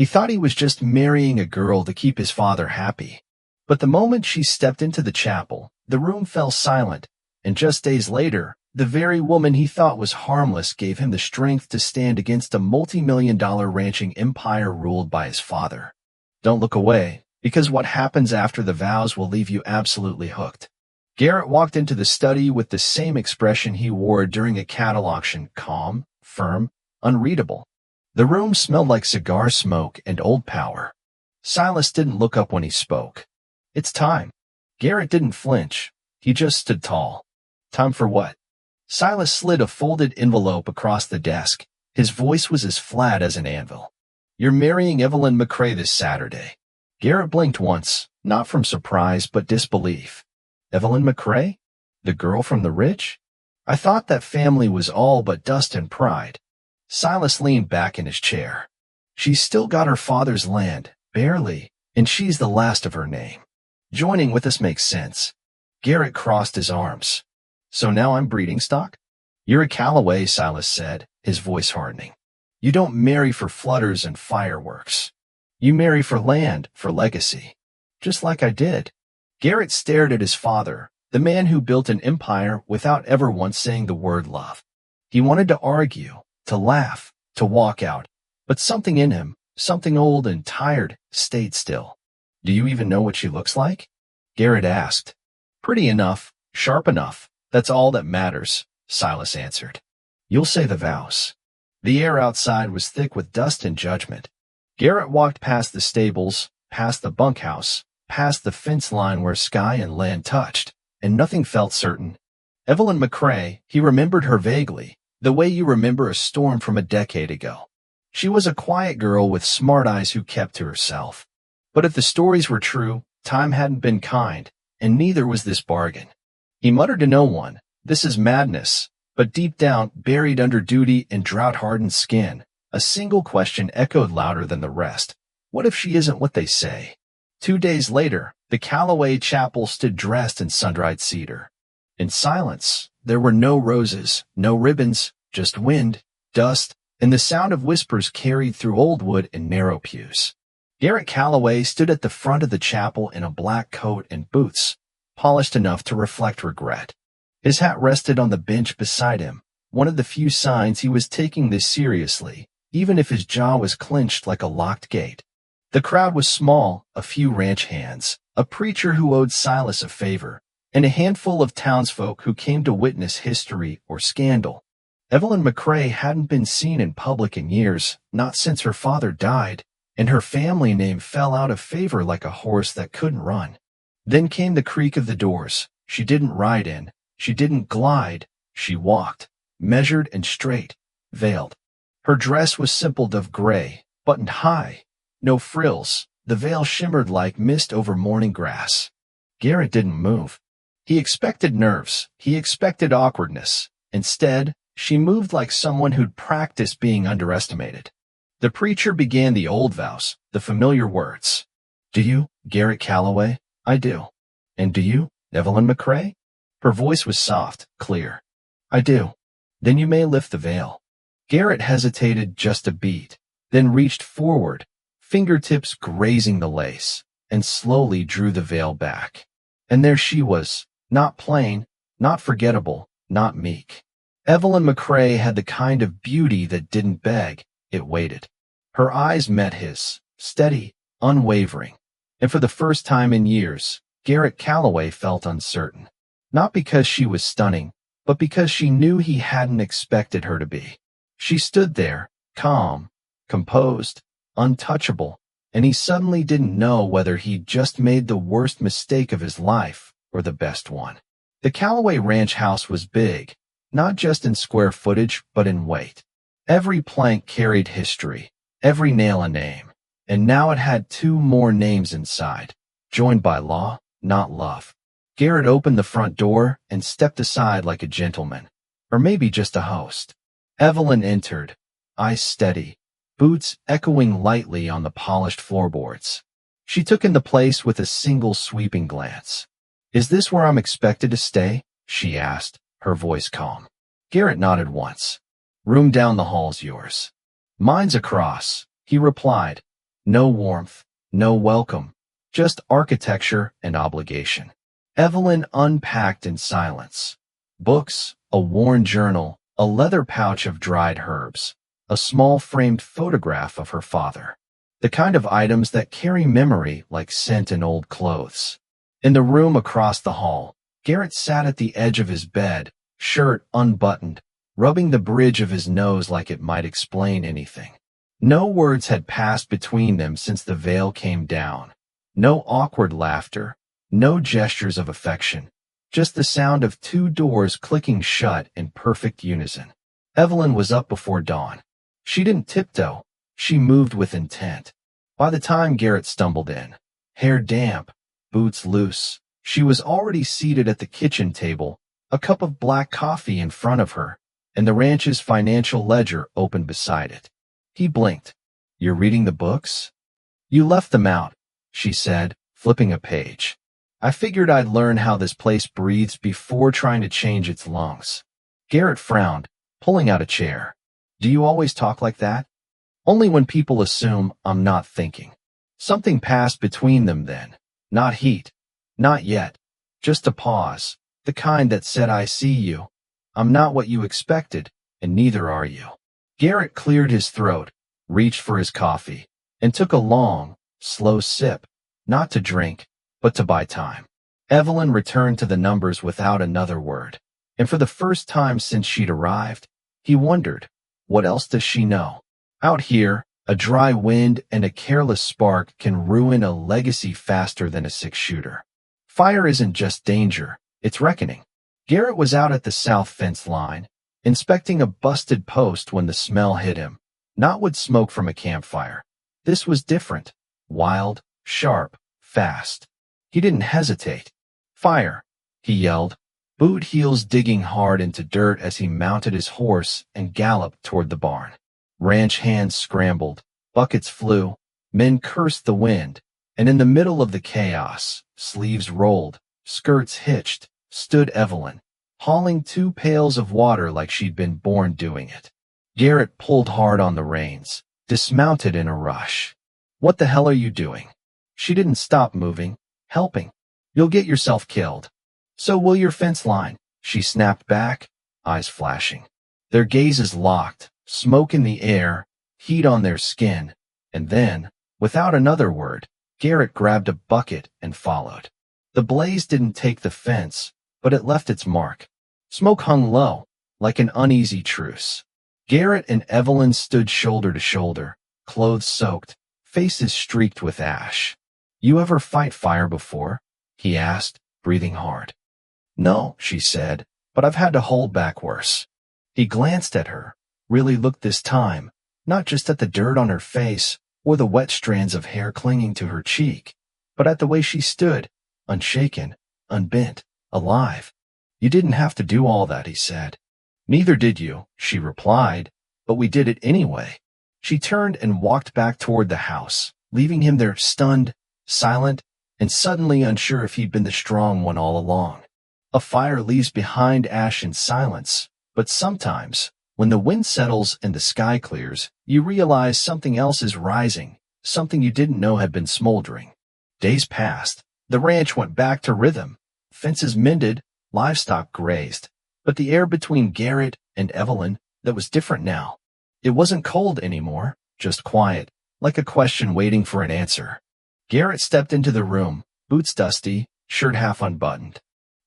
He thought he was just marrying a girl to keep his father happy. But the moment she stepped into the chapel, the room fell silent, and just days later, the very woman he thought was harmless gave him the strength to stand against a multi-million-dollar ranching empire ruled by his father. Don't look away, because what happens after the vows will leave you absolutely hooked. Garrett walked into the study with the same expression he wore during a cattle auction, calm, firm, unreadable. The room smelled like cigar smoke and old power. Silas didn't look up when he spoke. It's time. Garrett didn't flinch. He just stood tall. Time for what? Silas slid a folded envelope across the desk. His voice was as flat as an anvil. You're marrying Evelyn McCrae this Saturday. Garrett blinked once, not from surprise but disbelief. Evelyn McCrae? The girl from the rich? I thought that family was all but dust and pride. Silas leaned back in his chair. She's still got her father's land, barely, and she's the last of her name. Joining with us makes sense. Garrett crossed his arms. So now I'm breeding stock? You're a Callaway, Silas said, his voice hardening. You don't marry for flutters and fireworks. You marry for land, for legacy. Just like I did. Garrett stared at his father, the man who built an empire without ever once saying the word love. He wanted to argue, to laugh, to walk out, but something in him, something old and tired, stayed still. Do you even know what she looks like? Garrett asked. Pretty enough, sharp enough, that's all that matters, Silas answered. You'll say the vows. The air outside was thick with dust and judgment. Garrett walked past the stables, past the bunkhouse, past the fence line where sky and land touched, and nothing felt certain. Evelyn McCrae, he remembered her vaguely, the way you remember a storm from a decade ago. She was a quiet girl with smart eyes who kept to herself. But if the stories were true, time hadn't been kind, and neither was this bargain. He muttered to no one, "This is madness," but deep down, buried under duty and drought-hardened skin, a single question echoed louder than the rest. What if she isn't what they say? 2 days later, the Callaway chapel stood dressed in sun-dried cedar. In silence, there were no roses, no ribbons, just wind, dust, and the sound of whispers carried through old wood and narrow pews. Garrett Callaway stood at the front of the chapel in a black coat and boots, polished enough to reflect regret. His hat rested on the bench beside him, one of the few signs he was taking this seriously, even if his jaw was clenched like a locked gate. The crowd was small, a few ranch hands, a preacher who owed Silas a favor, and a handful of townsfolk who came to witness history or scandal. Evelyn McCrae hadn't been seen in public in years, not since her father died, and her family name fell out of favor like a horse that couldn't run. Then came the creak of the doors. She didn't ride in, she didn't glide, she walked, measured and straight, veiled. Her dress was simple dove gray, buttoned high, no frills, the veil shimmered like mist over morning grass. Garrett didn't move. He expected nerves, he expected awkwardness. Instead, she moved like someone who'd practiced being underestimated. The preacher began the old vows, the familiar words. Do you, Garrett Callaway? I do. And do you, Evelyn McCrae? Her voice was soft, clear. I do. Then you may lift the veil. Garrett hesitated just a beat, then reached forward, fingertips grazing the lace, and slowly drew the veil back. And there she was, not plain, not forgettable, not meek. Evelyn McCrae had the kind of beauty that didn't beg, it waited. Her eyes met his, steady, unwavering. And for the first time in years, Garrett Callaway felt uncertain. Not because she was stunning, but because she knew he hadn't expected her to be. She stood there, calm, composed, untouchable, and he suddenly didn't know whether he'd just made the worst mistake of his life or the best one. The Callaway ranch house was big, not just in square footage, but in weight. Every plank carried history, every nail a name, and now it had 2 more names inside, joined by law, not love. Garrett opened the front door and stepped aside like a gentleman, or maybe just a host. Evelyn entered, eyes steady, boots echoing lightly on the polished floorboards. She took in the place with a single sweeping glance. Is this where I'm expected to stay? She asked, her voice calm. Garrett nodded once. Room down the hall's yours. Mine's across, he replied, No warmth, no welcome, just architecture and obligation. Evelyn unpacked in silence. Books, a worn journal, a leather pouch of dried herbs, a small framed photograph of her father. The kind of items that carry memory like scent in old clothes. In the room across the hall, Garrett sat at the edge of his bed, shirt unbuttoned, rubbing the bridge of his nose like it might explain anything. No words had passed between them since the veil came down. No awkward laughter, no gestures of affection, just the sound of two doors clicking shut in perfect unison. Evelyn was up before dawn. She didn't tiptoe, she moved with intent. By the time Garrett stumbled in, hair damp, boots loose, she was already seated at the kitchen table, a cup of black coffee in front of her, and the ranch's financial ledger open beside it. He blinked. "You're reading the books?" "You left them out," she said, flipping a page. "I figured I'd learn how this place breathes before trying to change its lungs." Garrett frowned, pulling out a chair. "Do you always talk like that?" "Only when people assume I'm not thinking." Something passed between them then. Not heat. Not yet. Just a pause. The kind that said, "I see you. I'm not what you expected, and neither are you." Garrett cleared his throat, reached for his coffee, and took a long, slow sip, not to drink, but to buy time. Evelyn returned to the numbers without another word, and for the first time since she'd arrived, he wondered, what else does she know? Out here, a dry wind and a careless spark can ruin a legacy faster than a six-shooter. Fire isn't just danger, it's reckoning. Garrett was out at the south fence line, inspecting a busted post when the smell hit him. Not wood smoke from a campfire. This was different. Wild, sharp, fast. He didn't hesitate. "Fire!" he yelled, boot heels digging hard into dirt as he mounted his horse and galloped toward the barn. Ranch hands scrambled, buckets flew, men cursed the wind, and in the middle of the chaos, sleeves rolled, skirts hitched, stood Evelyn, hauling 2 pails of water like she'd been born doing it. Garrett pulled hard on the reins, dismounted in a rush. "What the hell are you doing?" She didn't stop moving, helping. "You'll get yourself killed." "So will your fence line," she snapped back, eyes flashing. Their gazes locked, smoke in the air, heat on their skin, and then, without another word, Garrett grabbed a bucket and followed. The blaze didn't take the fence, but it left its mark. Smoke hung low, like an uneasy truce. Garrett and Evelyn stood shoulder to shoulder, clothes soaked, faces streaked with ash. "You ever fight fire before?" he asked, breathing hard. "No," she said, "but I've had to hold back worse." He glanced at her, really looked this time, not just at the dirt on her face or the wet strands of hair clinging to her cheek, but at the way she stood, unshaken, unbent, alive. "You didn't have to do all that," he said. "Neither did you," she replied, "but we did it anyway." She turned and walked back toward the house, leaving him there stunned, silent, and suddenly unsure if he'd been the strong one all along. A fire leaves behind ash and silence, but sometimes, when the wind settles and the sky clears, you realize something else is rising, something you didn't know had been smoldering. Days passed. The ranch went back to rhythm. Fences mended, livestock grazed, but the air between Garrett and Evelyn, that was different now. It wasn't cold anymore, just quiet, like a question waiting for an answer. Garrett stepped into the room, boots dusty, shirt half unbuttoned.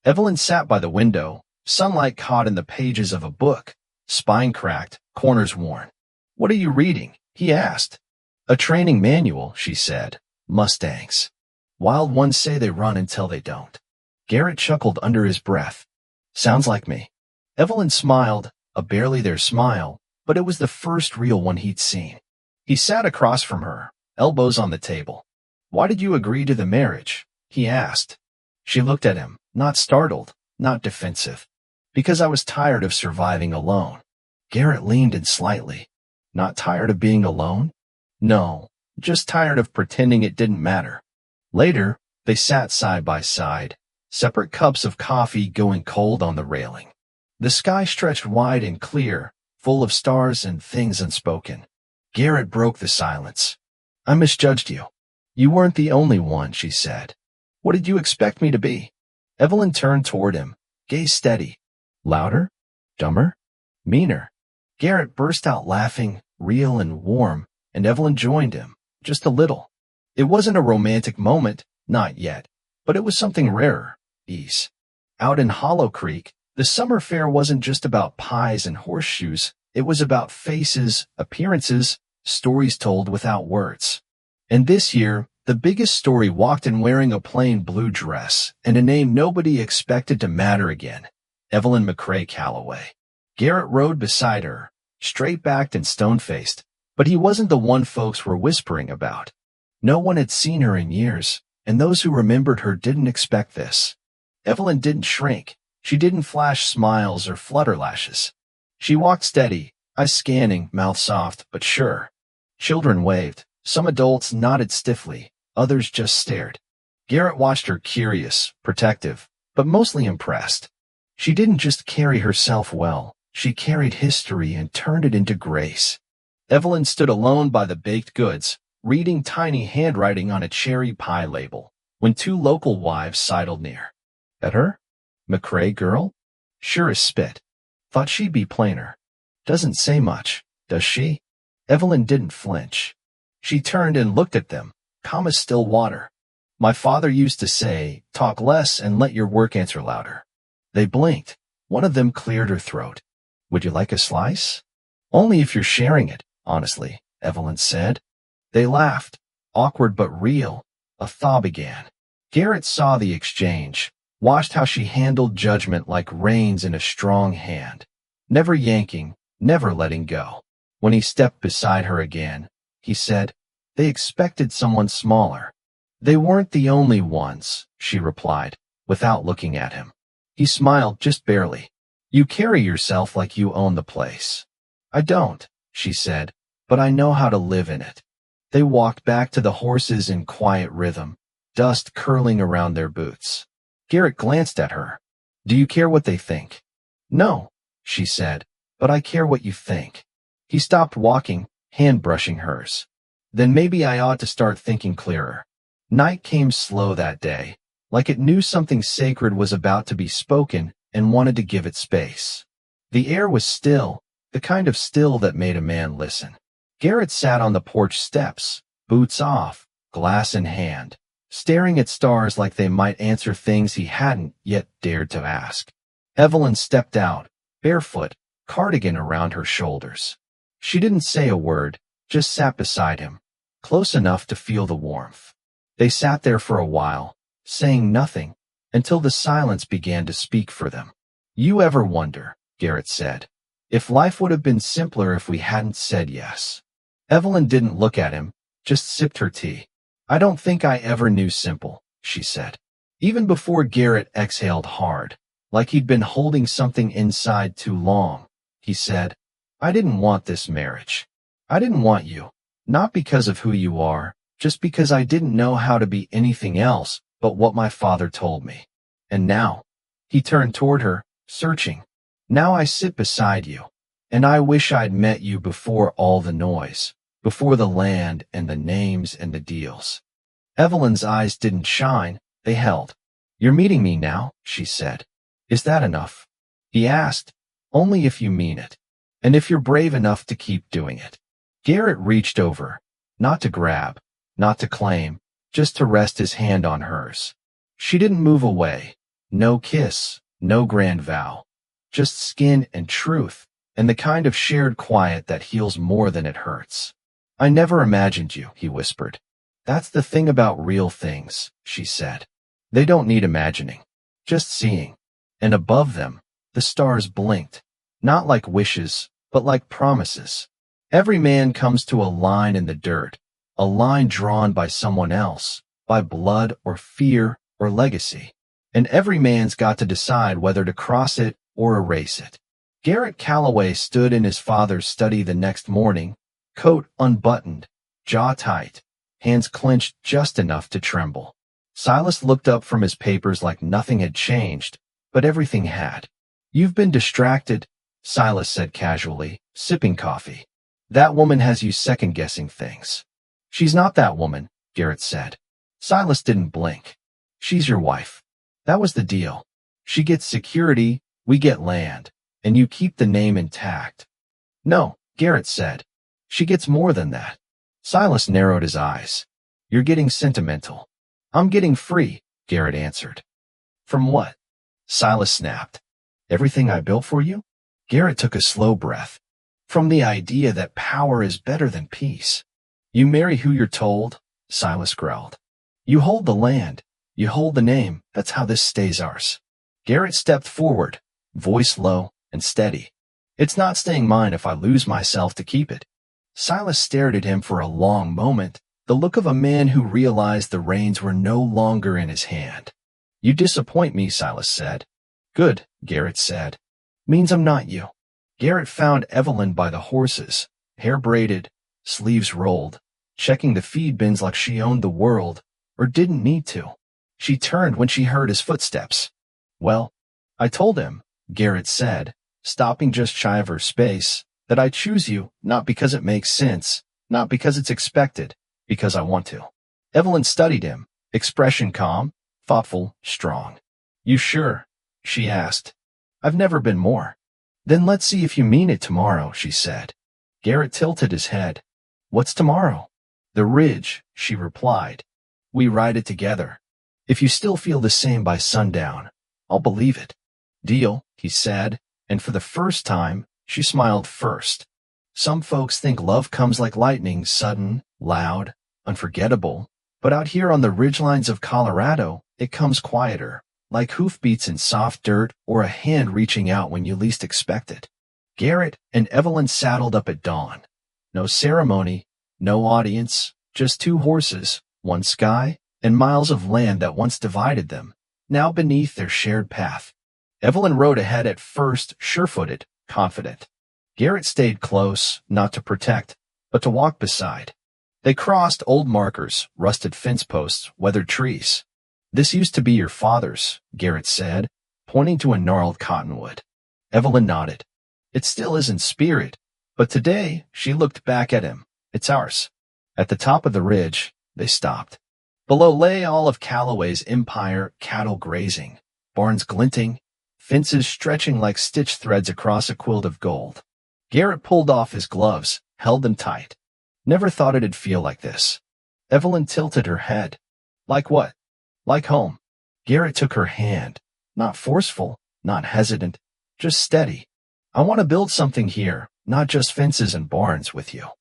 Evelyn sat by the window, sunlight caught in the pages of a book, spine cracked, corners worn. "What are you reading?" he asked. "A training manual," she said. "Mustangs. Wild ones say they run until they don't." Garrett chuckled under his breath. "Sounds like me." Evelyn smiled, a barely there smile, but it was the first real one he'd seen. He sat across from her, elbows on the table. "Why did you agree to the marriage?" he asked. She looked at him, not startled, not defensive. "Because I was tired of surviving alone." Garrett leaned in slightly. "Not tired of being alone?" "No, just tired of pretending it didn't matter." Later, they sat side by side, separate cups of coffee going cold on the railing. The sky stretched wide and clear, full of stars and things unspoken. Garrett broke the silence. I misjudged you. You weren't the only one, she said. What did you expect me to be? Evelyn turned toward him, gaze steady. Louder? Dumber? Meaner? Garrett burst out laughing, real and warm, and Evelyn joined him, just a little. It wasn't a romantic moment, not yet, but it was something rarer, ease. Out in Hollow Creek, the summer fair wasn't just about pies and horseshoes, it was about faces, appearances, stories told without words. And this year, the biggest story walked in wearing a plain blue dress and a name nobody expected to matter again, Evelyn McCrae Calloway. Garrett rode beside her, straight-backed and stone-faced, but he wasn't the one folks were whispering about. No one had seen her in years, and those who remembered her didn't expect this. Evelyn didn't shrink. She didn't flash smiles or flutter lashes. She walked steady, eyes scanning, mouth soft but sure. Children waved. Some adults nodded stiffly. Others just stared. Garrett watched her curious, protective, but mostly impressed. She didn't just carry herself well. She carried history and turned it into grace. Evelyn stood alone by the baked goods, reading tiny handwriting on a cherry pie label, when two local wives sidled near. At her? McCrae girl? Sure as spit. Thought she'd be plainer. Doesn't say much, does she? Evelyn didn't flinch. She turned and looked at them, calm as still water. My father used to say, talk less and let your work answer louder. They blinked. One of them cleared her throat. Would you like a slice? Only if you're sharing it, honestly, Evelyn said. They laughed, awkward but real. A thaw began. Garrett saw the exchange, watched how she handled judgment like reins in a strong hand, never yanking, never letting go. When he stepped beside her again, he said, they expected someone smaller. They weren't the only ones, she replied, without looking at him. He smiled just barely. You carry yourself like you own the place. I don't, she said, but I know how to live in it. They walked back to the horses in quiet rhythm, dust curling around their boots. Garrett glanced at her. Do you care what they think? No, she said, but I care what you think. He stopped walking, hand brushing hers. Then maybe I ought to start thinking clearer. Night came slow that day, like it knew something sacred was about to be spoken and wanted to give it space. The air was still, the kind of still that made a man listen. Garrett sat on the porch steps, boots off, glass in hand, staring at stars like they might answer things he hadn't yet dared to ask. Evelyn stepped out, barefoot, cardigan around her shoulders. She didn't say a word, just sat beside him, close enough to feel the warmth. They sat there for a while, saying nothing, until the silence began to speak for them. You ever wonder, Garrett said, if life would have been simpler if we hadn't said yes? Evelyn didn't look at him, just sipped her tea. I don't think I ever knew simple, she said. Even before Garrett exhaled hard, like he'd been holding something inside too long, he said, I didn't want this marriage. I didn't want you, not because of who you are, just because I didn't know how to be anything else but what my father told me. And now, he turned toward her, searching. Now I sit beside you, and I wish I'd met you before all the noise, before the land and the names and the deals. Evelyn's eyes didn't shine, they held. You're meeting me now, she said. Is that enough? He asked. Only if you mean it. And if you're brave enough to keep doing it. Garrett reached over, not to grab, not to claim, just to rest his hand on hers. She didn't move away. No kiss, no grand vow. Just skin and truth, and the kind of shared quiet that heals more than it hurts. I never imagined you, he whispered. That's the thing about real things, she said. They don't need imagining, just seeing. And above them, the stars blinked, not like wishes, but like promises. Every man comes to a line in the dirt, a line drawn by someone else, by blood or fear or legacy. And every man's got to decide whether to cross it or erase it. Garrett Calloway stood in his father's study the next morning, coat unbuttoned, jaw tight, hands clenched just enough to tremble. Silas looked up from his papers like nothing had changed, but everything had. You've been distracted, Silas said casually, sipping coffee. That woman has you second-guessing things. She's not that woman, Garrett said. Silas didn't blink. She's your wife. That was the deal. She gets security, we get land, and you keep the name intact. No, Garrett said. She gets more than that. Silas narrowed his eyes. You're getting sentimental. I'm getting free, Garrett answered. From what? Silas snapped. Everything I built for you? Garrett took a slow breath. From the idea that power is better than peace. You marry who you're told, Silas growled. You hold the land. You hold the name. That's how this stays ours. Garrett stepped forward, voice low and steady. It's not staying mine if I lose myself to keep it. Silas stared at him for a long moment, the look of a man who realized the reins were no longer in his hand. You disappoint me, Silas said. Good, Garrett said. Means I'm not you. Garrett found Evelyn by the horses, hair braided, sleeves rolled, checking the feed bins like she owned the world, or didn't need to. She turned when she heard his footsteps. Well, I told him, Garrett said, stopping just shy of her space, that I choose you not because it makes sense, not because it's expected, because I want to. Evelyn studied him, expression calm, thoughtful, strong. You sure? She asked. I've never been more. Then let's see if you mean it tomorrow, she said. Garrett tilted his head. What's tomorrow? The ridge, she replied. We ride it together. If you still feel the same by sundown, I'll believe it. Deal, he said, and for the first time, she smiled first. Some folks think love comes like lightning, sudden, loud, unforgettable, but out here on the ridgelines of Colorado, it comes quieter, like hoofbeats in soft dirt or a hand reaching out when you least expect it. Garrett and Evelyn saddled up at dawn. No ceremony, no audience, just two horses, one sky, and miles of land that once divided them, now beneath their shared path. Evelyn rode ahead at first, sure-footed, confident. Garrett stayed close, not to protect, but to walk beside. They crossed old markers, rusted fence posts, weathered trees. This used to be your father's, Garrett said, pointing to a gnarled cottonwood. Evelyn nodded. It still is in spirit, but today she looked back at him. It's ours. At the top of the ridge, they stopped. Below lay all of Calloway's empire, cattle grazing, barns glinting, fences stretching like stitch threads across a quilt of gold. Garrett pulled off his gloves, held them tight. Never thought it'd feel like this. Evelyn tilted her head. Like what? Like home. Garrett took her hand. Not forceful, not hesitant, just steady. I want to build something here, not just fences and barns with you.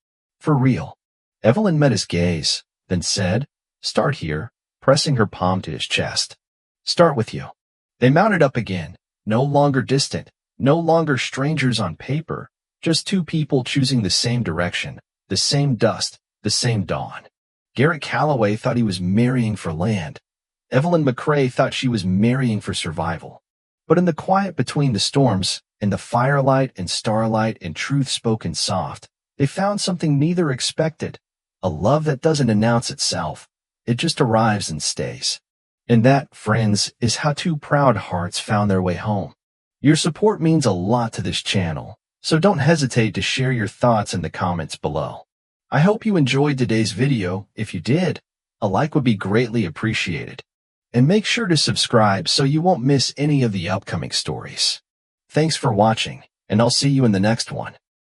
For real. Evelyn met his gaze, then said, Start here, pressing her palm to his chest. Start with you. They mounted up again, no longer distant, no longer strangers on paper, just two people choosing the same direction, the same dust, the same dawn. Garrett Calloway thought he was marrying for land. Evelyn McCrae thought she was marrying for survival. But in the quiet between the storms, in the firelight and starlight and truth spoken soft, they found something neither expected, a love that doesn't announce itself. It just arrives and stays. And that, friends, is how two proud hearts found their way home. Your support means a lot to this channel, so don't hesitate to share your thoughts in the comments below. I hope you enjoyed today's video. If you did, a like would be greatly appreciated. And make sure to subscribe so you won't miss any of the upcoming stories. Thanks for watching, and I'll see you in the next one.